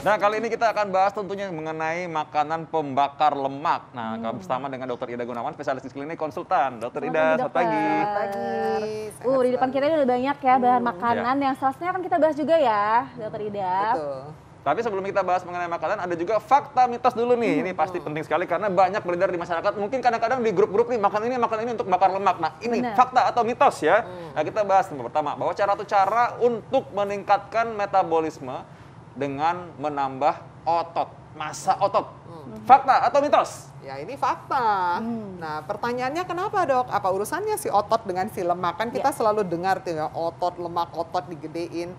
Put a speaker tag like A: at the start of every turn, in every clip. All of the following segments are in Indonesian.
A: Nah, kali ini kita akan bahas tentunya mengenai makanan pembakar lemak. Nah, bersama dengan Dr. Ida Gunawan, spesialis klinik konsultan. Dr. Ida, selamat pagi.
B: Selamat pagi.
C: Di depan kita ini udah banyak ya bahan makanan
A: Ya.
C: yang selanjutnya akan kita bahas juga ya, Dr. Ida.
B: Betul.
A: Tapi sebelum kita bahas mengenai makanan, ada juga fakta mitos dulu nih. Ini pasti penting sekali karena banyak beredar di masyarakat. Mungkin kadang-kadang di grup-grup nih, makan ini untuk bakar lemak. Nah, ini
C: Benar.
A: fakta atau mitos ya. Nah, kita bahas yang pertama, bahwa cara untuk meningkatkan metabolisme dengan menambah otot, massa otot. Fakta atau mitos?
B: Ya ini fakta. Nah pertanyaannya kenapa dok? Apa urusannya si otot dengan si lemak? Kan kita selalu dengar tuh ya, otot, lemak, otot digedein.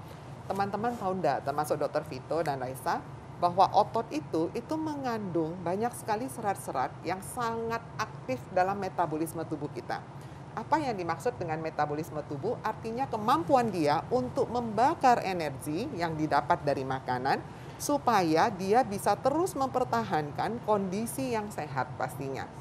B: Teman-teman tahu enggak, termasuk dokter Vito dan Raisa, bahwa otot itu mengandung banyak sekali serat-serat yang sangat aktif dalam metabolisme tubuh kita. Apa yang dimaksud dengan metabolisme tubuh? Artinya kemampuan dia untuk membakar energi yang didapat dari makanan supaya dia bisa terus mempertahankan kondisi yang sehat pastinya.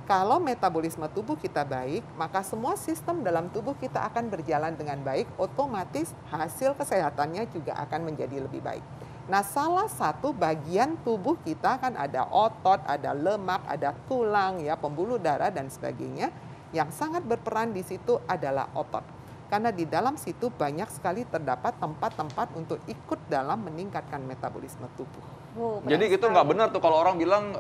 B: Kalau metabolisme tubuh kita baik, maka semua sistem dalam tubuh kita akan berjalan dengan baik, otomatis hasil kesehatannya juga akan menjadi lebih baik. Nah, salah satu bagian tubuh kita kan ada otot, ada lemak, ada tulang, ya, pembuluh darah dan sebagainya. Yang sangat berperan di situ adalah otot. Karena di dalam situ banyak sekali terdapat tempat-tempat untuk ikut dalam meningkatkan metabolisme tubuh.
A: Jadi gitu nggak benar tuh kalau orang bilang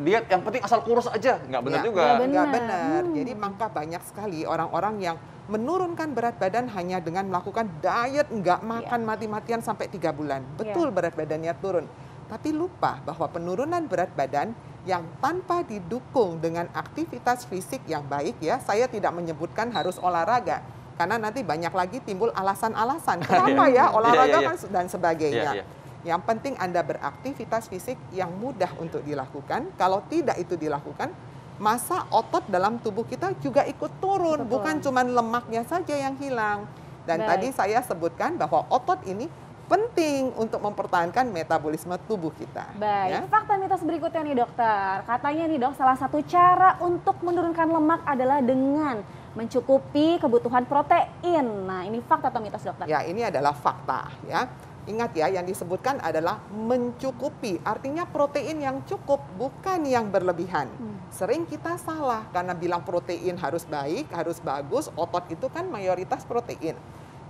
A: diet yang penting asal kurus aja. Nggak benar juga.
B: Nggak benar. Jadi maka banyak sekali orang-orang yang menurunkan berat badan hanya dengan melakukan diet, nggak makan mati-matian sampai 3 bulan. Betul berat badannya turun. Tapi lupa bahwa penurunan berat badan yang tanpa didukung dengan aktivitas fisik yang baik, ya, saya tidak menyebutkan harus olahraga. Karena nanti banyak lagi timbul alasan-alasan. Kenapa ya olahraga kan dan sebagainya. Yang penting Anda beraktivitas fisik yang mudah untuk dilakukan. Kalau tidak itu dilakukan, massa otot dalam tubuh kita juga ikut turun. Bukan cuma lemaknya saja yang hilang. Dan tadi saya sebutkan bahwa otot ini penting untuk mempertahankan metabolisme tubuh kita.
C: Baik, fakta mitos berikutnya nih dokter. Katanya nih dok, salah satu cara untuk menurunkan lemak adalah dengan mencukupi kebutuhan protein. Nah, ini fakta atau mitos dokter?
B: Ya, ini adalah fakta ya. Ingat ya, yang disebutkan adalah mencukupi. Artinya protein yang cukup, bukan yang berlebihan. Sering kita salah karena bilang protein harus baik, harus bagus. Otot itu kan mayoritas protein.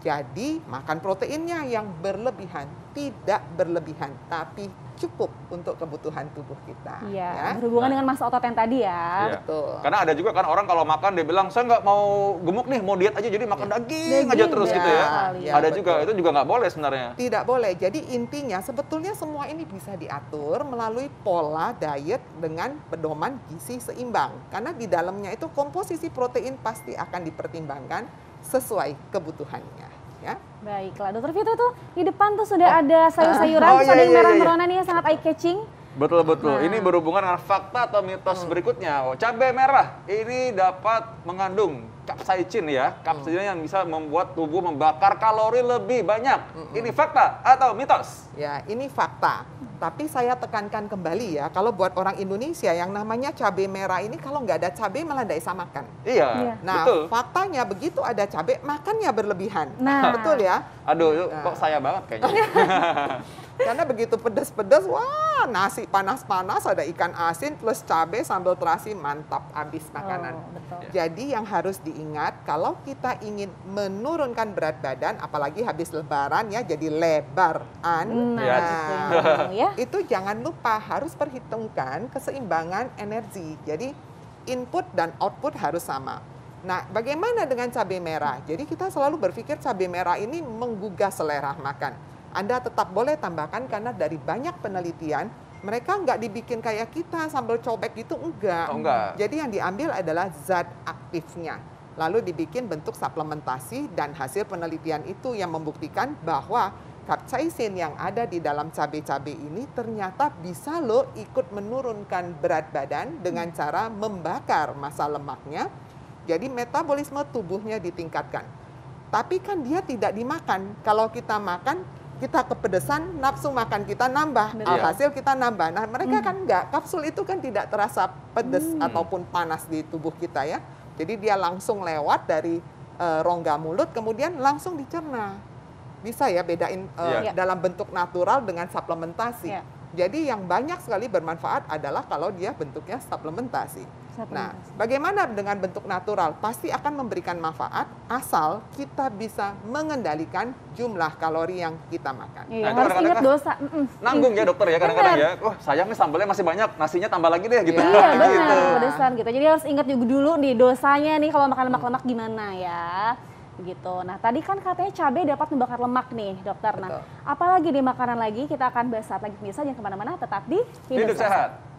B: Jadi makan proteinnya yang berlebihan, tidak berlebihan, tapi cukup untuk kebutuhan tubuh kita.
C: Iya,
B: ya.
C: berhubungan dengan massa otot yang tadi ya.
B: Betul.
A: Karena ada juga kan orang kalau makan dia bilang saya nggak mau gemuk nih, mau diet aja jadi makan daging aja terus gitu ya. Ada
B: betul.
A: juga itu juga nggak boleh sebenarnya.
B: Tidak boleh. Jadi intinya sebetulnya semua ini bisa diatur melalui pola diet dengan pedoman gizi seimbang. Karena di dalamnya itu komposisi protein pasti akan dipertimbangkan sesuai kebutuhannya. Ya.
C: Baiklah, dokter Vito tuh di depan tuh sudah ada sayur-sayuran, terus ada yang merah-merona nih yang sangat eye-catching.
A: Betul. Ini berhubungan dengan fakta atau mitos berikutnya. Cabai merah ini dapat mengandung capsaicin ya. Capsaicin yang bisa membuat tubuh membakar kalori lebih banyak. Ini fakta atau mitos?
B: Ya, ini fakta. Tapi saya tekankan kembali ya, kalau buat orang Indonesia yang namanya cabai merah ini kalau nggak ada cabai malah nggak bisa makan.
A: Iya,
B: Nah,
A: betul.
B: faktanya begitu ada cabai, makannya berlebihan.
C: Nah.
B: Betul ya?
A: Aduh, kok saya banget kayaknya.
B: Karena begitu pedas-pedas, wah nasi panas-panas, ada ikan asin plus cabai sambal terasi, mantap habis makanan.
C: betul.
B: Jadi yang harus diingat kalau kita ingin menurunkan berat badan, apalagi habis lebaran ya, jadi lebaran. Itu jangan lupa harus perhitungkan keseimbangan energi. Jadi input dan output harus sama. Nah, bagaimana dengan cabai merah? Jadi kita selalu berpikir cabai merah ini menggugah selera makan. Anda tetap boleh tambahkan karena dari banyak penelitian mereka nggak dibikin kayak kita sambal cobek gitu, enggak.
A: Oh, enggak.
B: Jadi yang diambil adalah zat aktifnya. Lalu dibikin bentuk suplementasi dan hasil penelitian itu yang membuktikan bahwa capsaicin yang ada di dalam cabai-cabai ini ternyata bisa loh ikut menurunkan berat badan dengan cara membakar massa lemaknya. Jadi metabolisme tubuhnya ditingkatkan. Tapi kan dia tidak dimakan. Kalau kita makan, kita kepedesan, nafsu makan kita nambah, alhasil kita nambah. Nah mereka kan enggak, kapsul itu kan tidak terasa pedas ataupun panas di tubuh kita ya. Jadi dia langsung lewat dari rongga mulut, kemudian langsung dicerna. bisa ya bedain
A: Iya.
B: dalam bentuk natural dengan suplementasi.
C: Iya.
B: Jadi yang banyak sekali bermanfaat adalah kalau dia bentuknya suplementasi. Nah,
C: Suplementasi.
B: bagaimana dengan bentuk natural? Pasti akan memberikan manfaat asal kita bisa mengendalikan jumlah kalori yang kita makan.
C: Iya,
A: Nah, itu
C: harus
A: kadang-kadang
C: ingat dosa.
A: Nanggung ya dokter ya kadang-kadang
C: Bener.
A: ya. Wah sayang nih sambalnya masih banyak, nasinya tambah lagi deh gitu.
C: Iya benar,
A: Gitu.
C: pedesan gitu. Jadi harus ingat juga dulu nih dosanya nih kalau makan lemak-lemak gimana ya. Gitu. Nah tadi kan katanya cabai dapat membakar lemak nih dokter. Nah
B: Betul.
C: apalagi di makanan lagi kita akan bahas saat lagi. Pemirsa jangan kemana-mana, tetap di
A: Hidup sehat.